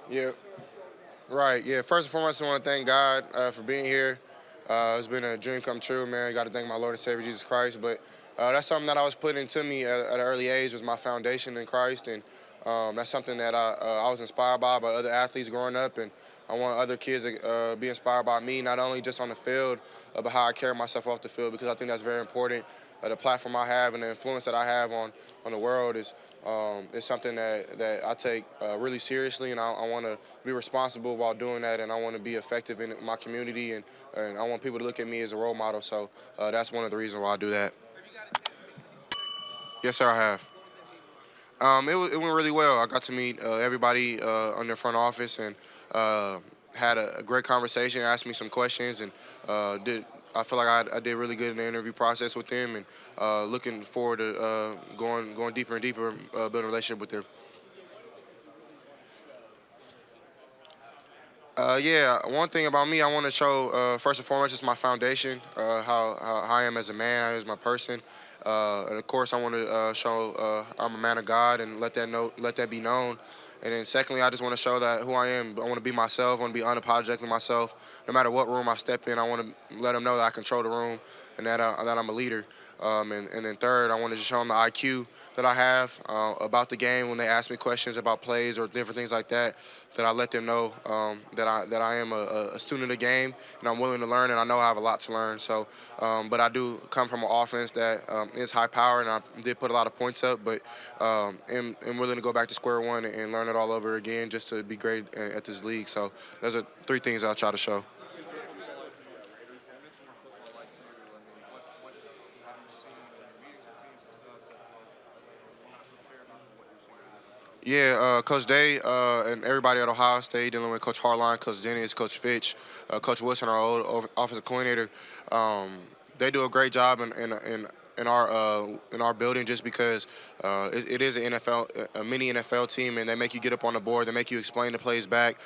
Yeah, right. Yeah, first and foremost, I want to thank God for being here. It's been a dream come true, man. Got to thank my Lord and Savior Jesus Christ. But that's something that I was put into me at an early age was my foundation in Christ, and that's something that I was inspired by other athletes growing up, and I want other kids to be inspired by me, not only just on the field, but how I carry myself off the field, because I think that's very important. The platform I have and the influence that I have on the world is something that I take really seriously, and I want to be responsible while doing that, and I want to be effective in my community, and I want people to look at me as a role model. So that's one of the reasons why I do that. Yes, sir, I have. It went really well. I got to meet everybody on the front office and uh, had a great conversation. Asked me some questions and did. I feel like I did really good in the interview process with them, and looking forward to going deeper and deeper, building a relationship with them. Yeah, one thing about me, I want to show first and foremost just my foundation, how I am as a man, how I am as my person, and of course I want to show I'm a man of God and let that be known. And then secondly, I just want to show that who I am. I want to be myself. I want to be unapologetically myself. No matter what room I step in, I want to let them know that I control the room and that I'm a leader. And then third, I want to just show them the IQ that I have about the game when they ask me questions about plays or different things like that. That I let them know that I am a student of the game and I'm willing to learn and I know I have a lot to learn. So, but I do come from an offense that is high power and I did put a lot of points up, but am willing to go back to square one and learn it all over again just to be great at this league. So those are three things I'll try to show. Yeah, Coach Day and everybody at Ohio State dealing with Coach Harline, Coach Dennis, Coach Fitch, Coach Wilson, our old offensive coordinator. Um, they do a great job in our building just because it is an NFL, a mini NFL team, and they make you get up on the board. They make you explain the plays back.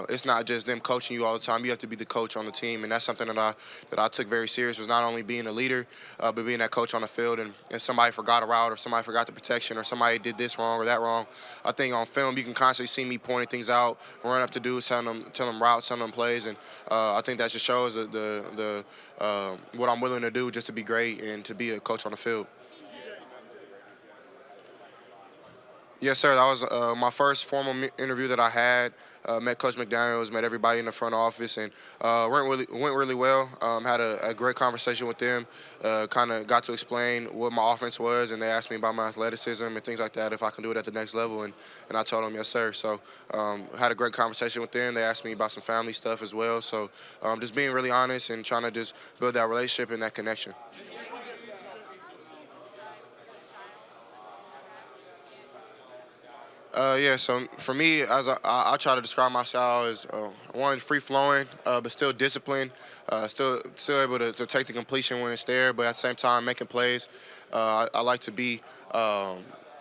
It's not just them coaching you all the time. You have to be the coach on the team, and that's something that I took very serious. Was not only being a leader, but being that coach on the field. And if somebody forgot a route, or somebody forgot the protection, or somebody did this wrong or that wrong, I think on film you can constantly see me pointing things out, run up to dudes, tell them routes, tell them plays, and I think that just shows the what I'm willing to do just to be great and to be a coach on the field. Yes, sir. That was my first formal interview that I had. Met Coach McDaniels, met everybody in the front office, and went really well. Had a great conversation with them. Kind of got to explain what my offense was, and they asked me about my athleticism and things like that, if I can do it at the next level, and I told them yes, sir. So had a great conversation with them. They asked me about some family stuff as well. So just being really honest and trying to just build that relationship and that connection. Yeah, so for me, I try to describe my style as one free flowing, but still disciplined, still able to take the completion when it's there, but at the same time making plays. I like to be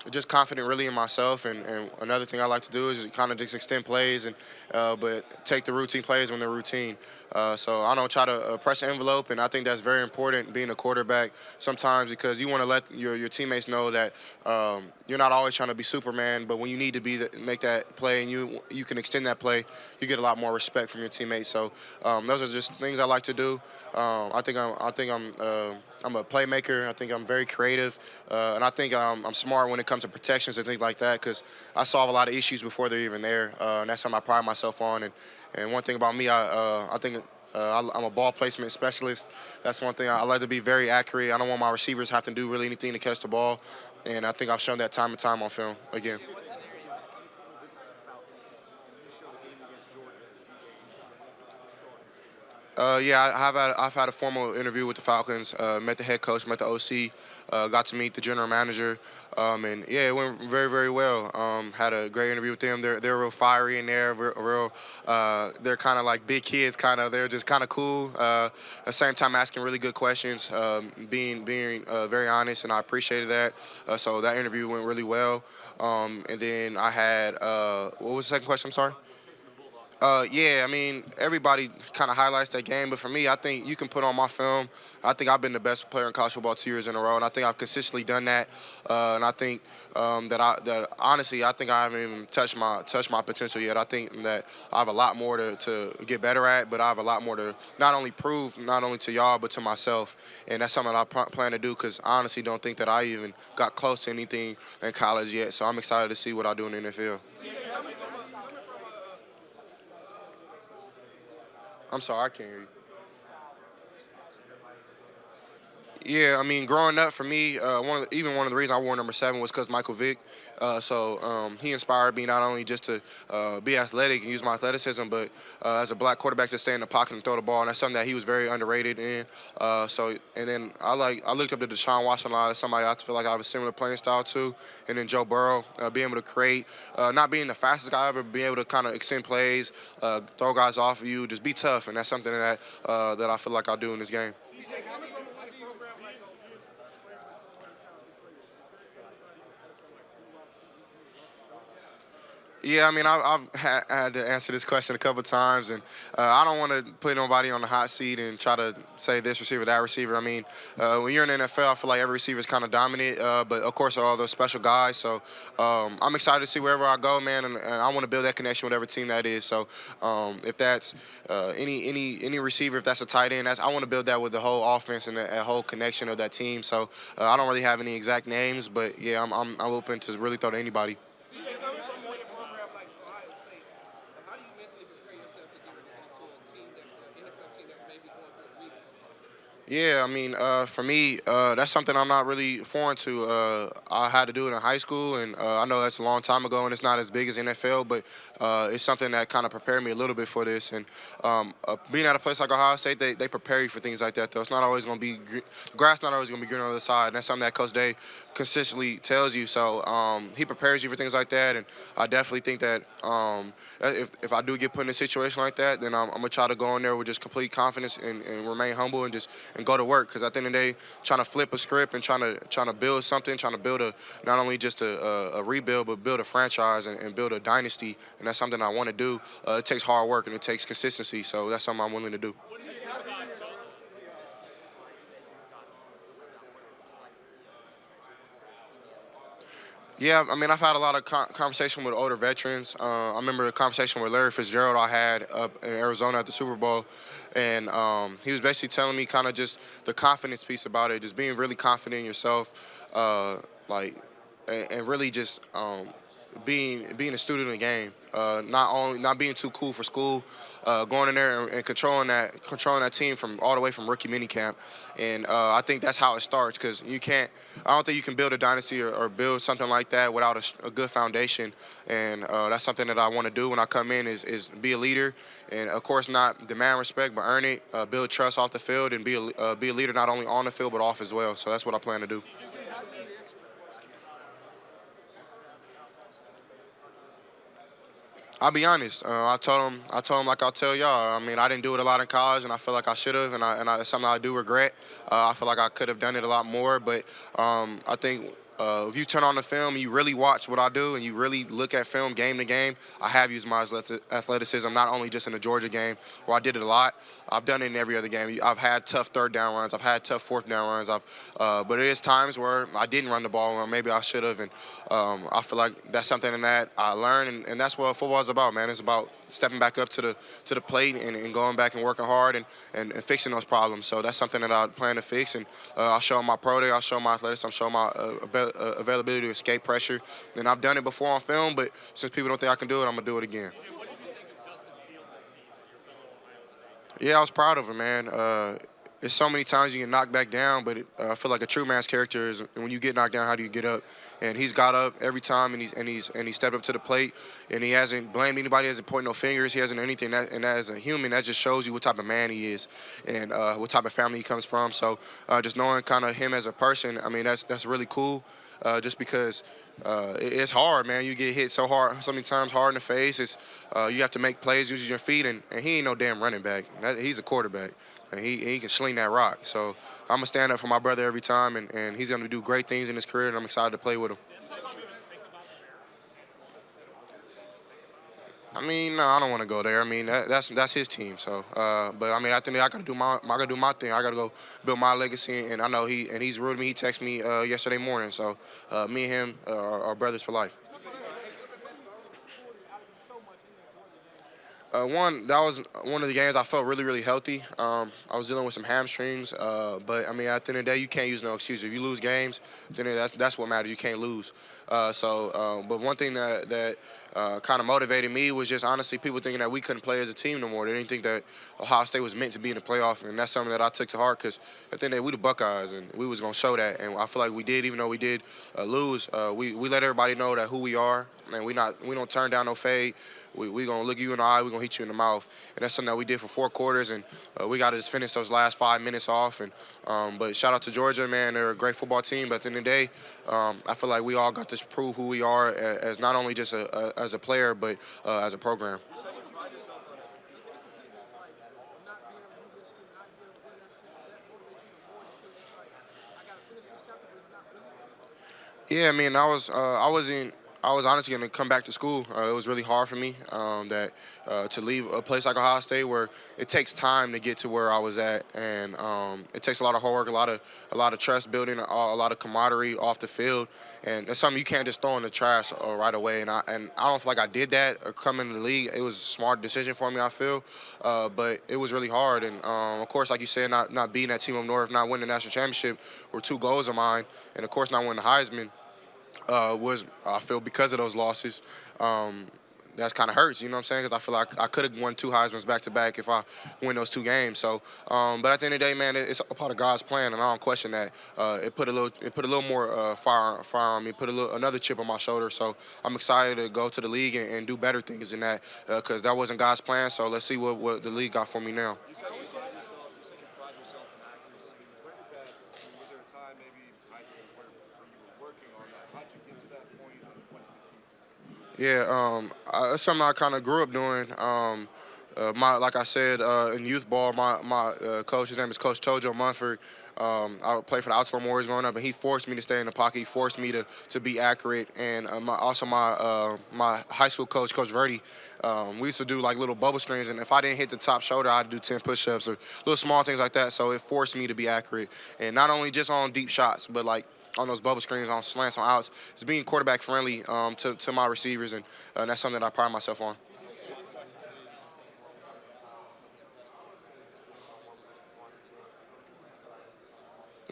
just confident really in myself, and another thing I like to do is kind of just extend plays and but take the routine plays when they're routine. So I don't try to press the envelope, and I think that's very important being a quarterback sometimes because you want to let your teammates know that you're not always trying to be Superman, but when you need to make that play and you can extend that play, you get a lot more respect from your teammates. So those are just things I like to do. I'm a playmaker. I think I'm very creative, and I think I'm smart when it comes to protections and things like that because I solve a lot of issues before they're even there, and that's something I pride myself on. And one thing about me, I think I'm a ball placement specialist. That's one thing I like to be very accurate. I don't want my receivers have to do really anything to catch the ball, and I think I've shown that time and time on film again. Yeah, I've had a formal interview with the Falcons. Met the head coach, met the OC, got to meet the general manager, and yeah, it went very well. Had a great interview with them. They're real fiery in there, real. They're kind of like big kids, kind of. They're just kind of cool. At the same time, asking really good questions, being very honest, and I appreciated that. So that interview went really well. And then I had what was the second question? I'm sorry. Yeah, I mean, everybody kind of highlights that game, but for me, I think you can put on my film. I think I've been the best player in college football 2 years in a row, and I think I've consistently done that. And I think that honestly, I think I haven't even touched my potential yet. I think that I have a lot more to get better at, but I have a lot more to not only prove, not only to y'all, but to myself. And that's something I plan to do because I honestly don't think that I even got close to anything in college yet. So I'm excited to see what I do in the NFL. I'm sorry, I can't hear you. Yeah, I mean, growing up for me, one of the reasons I wore number 7 was because Michael Vick. He inspired me not only just to be athletic and use my athleticism, but as a black quarterback to stay in the pocket and throw the ball. And that's something that he was very underrated in. And then I looked up to Deshaun Watson a lot as somebody I feel like I have a similar playing style to. And then Joe Burrow, being able to create, not being the fastest guy ever, being able to kind of extend plays, throw guys off of you, just be tough. And that's something that I feel like I do in this game. Yeah, I mean, had to answer this question a couple times, and I don't want to put nobody on the hot seat and try to say this receiver, that receiver. I mean, when you're in the NFL, I feel like every receiver is kind of dominant, but of course, there are all those special guys. So I'm excited to see wherever I go, man, and I want to build that connection with whatever team that is. So if that's any receiver, if that's a tight end, I want to build that with the whole offense and the whole connection of that team. So I don't really have any exact names, but yeah, I'm open to really throw to anybody. CJ, coming from a winning program like Ohio State, how do you mentally prepare yourself to get into a team that NFL team that may be going through a rebuild process? Yeah, I mean, for me, that's something I'm not really foreign to. I had to do it in high school, and I know that's a long time ago, and it's not as big as NFL, but it's something that kind of prepared me a little bit for this. And being at a place like Ohio State, they prepare you for things like that. Though it's not always going to be grass, not always going to be green on the other side, and that's something that Coach Day consistently tells you. So he prepares you for things like that, and I definitely think that if I do get put in a situation like that, then I'm gonna try to go in there with just complete confidence and remain humble and go to work. Because at the end of the day, trying to flip a script and trying to build something, trying to build a not only just a rebuild, but build a franchise and build a dynasty, and that's something I want to do. It takes hard work and it takes consistency, so that's something I'm willing to do. Yeah, I mean, I've had a lot of conversation with older veterans. I remember a conversation with Larry Fitzgerald I had up in Arizona at the Super Bowl, and he was basically telling me kind of just the confidence piece about it, just being really confident in yourself, like, and really just being a student of the game, not being too cool for school, going in there and controlling that team from all the way from rookie minicamp, and I think that's how it starts because you can't. I don't think you can build a dynasty or build something like that without a good foundation, and that's something that I want to do when I come in is be a leader, and of course not demand respect but earn it, build trust off the field, and be a leader not only on the field but off as well. So that's what I plan to do. I'll be honest. I told him like I'll tell y'all. I mean, I didn't do it a lot in college, and I feel like I should have, and it's something I do regret. I feel like I could have done it a lot more, but I think if you turn on the film and you really watch what I do, and you really look at film game to game, I have used my athleticism not only just in the Georgia game where I did it a lot. I've done it in every other game. I've had tough third down runs. I've had tough fourth down runs. But it is times where I didn't run the ball, or maybe I should have, and I feel like that's something in that I learned, and that's what football is about, man. It's about stepping back up to the plate and going back and working hard and fixing those problems. So that's something that I plan to fix, and I'll show my pro day, I'll show my athleticism, I'll show my availability to escape pressure. And I've done it before on film, but since people don't think I can do it, I'm gonna do it again. Yeah, I was proud of him, man. There's so many times you get knocked back down, but I feel like a true man's character is when you get knocked down, how do you get up? And he's got up every time, and he stepped up to the plate, and he hasn't blamed anybody, hasn't pointed no fingers, he hasn't anything. And as a human, that just shows you what type of man he is, and what type of family he comes from. So just knowing kind of him as a person, I mean, that's really cool. Just because it's hard, man. You get hit so hard, so many times hard in the face. You have to make plays using your feet, and he ain't no damn running back. He's a quarterback, and he can sling that rock. So I'm gonna stand up for my brother every time, and he's gonna do great things in his career, and I'm excited to play with him. I mean, no, I don't want to go there. I mean, that's his team. So, but I mean, I think I gotta do I gotta do my thing. I gotta go build my legacy, and I know he's rude to me. He texted me yesterday morning. So, me and him are brothers for life. One that was one of the games I felt really really healthy. I was dealing with some hamstrings, but I mean at the end of the day you can't use no excuse. If you lose games, then that's what matters. You can't lose. But one thing that kind of motivated me was just honestly people thinking that we couldn't play as a team no more. They didn't think that Ohio State was meant to be in the playoff, and that's something that I took to heart because at the end of the day we the Buckeyes and we was gonna show that, and I feel like we did. Even though we did lose, we let everybody know that who we are, and we don't turn down no fade. We gonna look you in the eye. We gonna hit you in the mouth, and that's something that we did for 4 quarters. And we got to just finish those last 5 minutes off. And but shout out to Georgia, man. They're a great football team. But at the end of the day, I feel like we all got to prove who we are as not only just as a player, but as a program. Yeah, I mean, I was honestly gonna come back to school. It was really hard for me that to leave a place like Ohio State where it takes time to get to where I was at, and it takes a lot of hard work, a lot of trust building, a lot of camaraderie off the field, and it's something you can't just throw in the trash right away. And I don't feel like I did that or coming to the league. It was a smart decision for me, I feel, but it was really hard. And of course, like you said, not beating that team up north, not winning the national championship were two goals of mine, and of course, not winning the Heisman was I feel because of those losses. Um, that's kind of hurts, you know what I'm saying? Because I feel like I could have won two Heisman's back to back if I win those two games. So, but at the end of the day, man, it's a part of God's plan, and I don't question that. It put a little more fire on me, put another chip on my shoulder. So I'm excited to go to the league and do better things than that because that wasn't God's plan. So let's see what the league got for me now. You said you pride yourself in accuracy. Where did that? Was there a time maybe in high school where you were working on that? How'd you get to that point, and what's the key to that? Yeah, it's something I kind of grew up doing. My like I said in youth ball, my coach, his name is Coach Tojo Munford. I played for the Outlaw Warriors growing up, and he forced me to stay in the pocket. He forced me to be accurate, and my high school coach, Coach Verdi. We used to do like little bubble screens, and if I didn't hit the top shoulder, I'd do 10 push-ups or little small things like that. So it forced me to be accurate, and not only just on deep shots, but like on those bubble screens, on slants, on outs. It's being quarterback friendly to my receivers, and that's something that I pride myself on.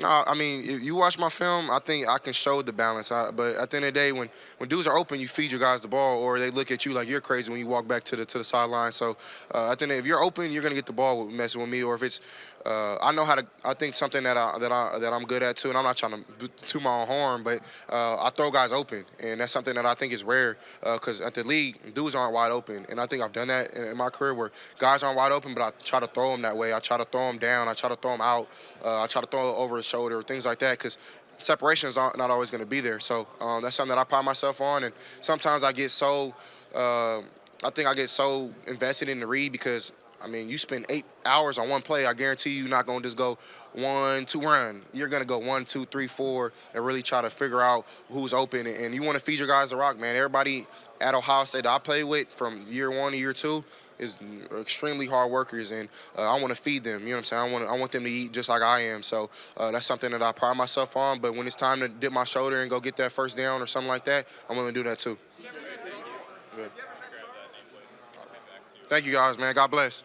No, I mean, if you watch my film, I think I can show the balance. But at the end of the day, when dudes are open, you feed your guys the ball, or they look at you like you're crazy when you walk back to the sideline. So I think if you're open, you're gonna get the ball messing with me. Or if it's, I know how to. I think something that I'm good at too, and I'm not trying to toot my own horn, but I throw guys open, and that's something that I think is rare because at the league, dudes aren't wide open, and I think I've done that in my career where guys aren't wide open, but I try to throw them that way. I try to throw them down. I try to throw them out. I try to throw it over his shoulder, things like that, because separation is not always going to be there. So that's something that I pride myself on. And sometimes I get so, I think I get so invested in the read because, I mean, you spend 8 hours on one play. I guarantee you're not going to just go 1, 2 run. You're going to go 1, 2, 3, 4 and really try to figure out who's open. And you want to feed your guys the rock, man. Everybody at Ohio State that I play with from year one to year two is extremely hard workers, and I want to feed them. You know what I'm saying? I want them to eat just like I am. So that's something that I pride myself on. But when it's time to dip my shoulder and go get that first down or something like that, I'm willing to do that too. Yeah. Thank you guys, man. God bless.